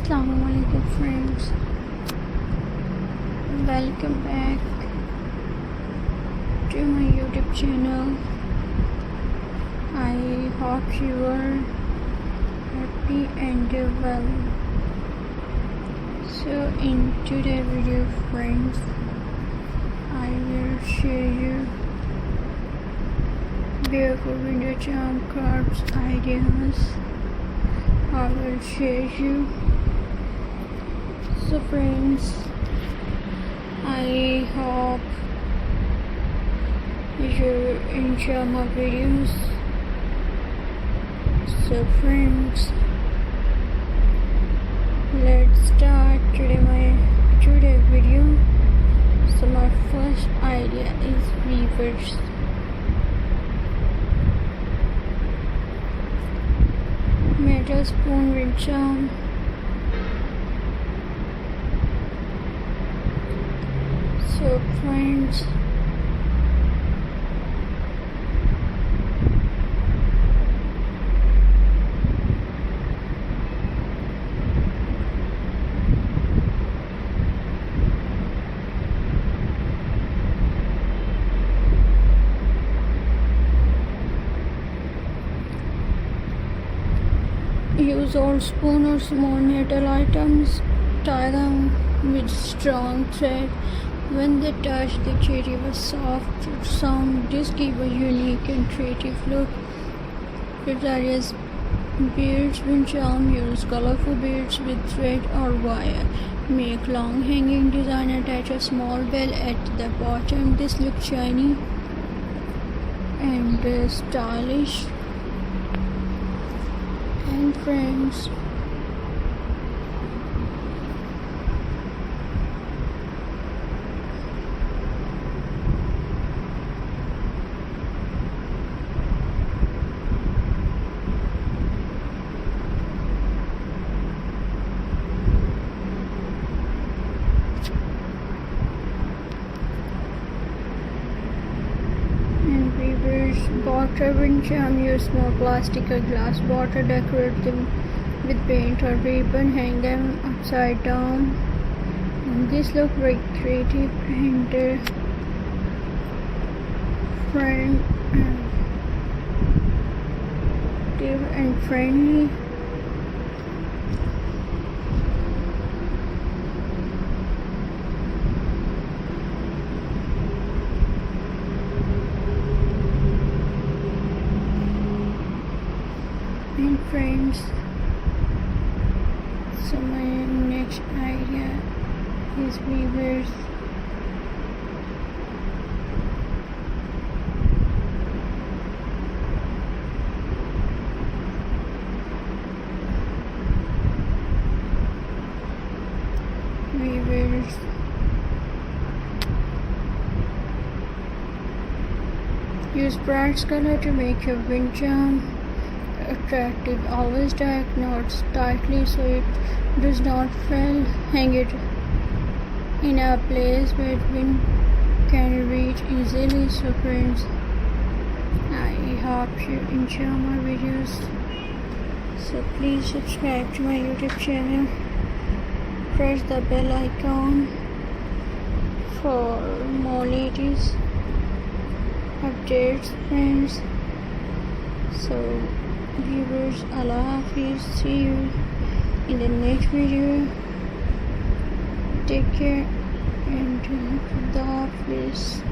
Assalamualaikum friends, welcome back to my YouTube channel. I hope you are happy and well. So in today's video friends, I will share you beautiful window charm cards ideas. I will share you. So friends, I hope you enjoy my videos. So friends, let's start today video. So my first idea is reverse. Metal spoon wind charm. So friends, use old spoon or small metal items, tie them with strong thread. When they touch, they create a soft sound. This gives a unique and creative look. Various beads wind charm. Use colorful beads with thread or wire. Make long hanging design. Attach a small bell at the bottom. This looks shiny and stylish. And friends, water wind charm. Use small plastic or glass water. Decorate them with paint or ribbon. Hang them upside down. And this look very creative and friendly. And friends, so my next idea is weavers. Use bright color to make your wind charm attractive. Always tie knots tightly so it does not fall. Hang it in a place where wind can reach easily. So friends, I hope you enjoy my videos. So please subscribe to my YouTube channel. Press the bell icon for more latest updates friends. So viewers, Allah Hafiz. See you in the next video. Take care and Khuda Hafiz.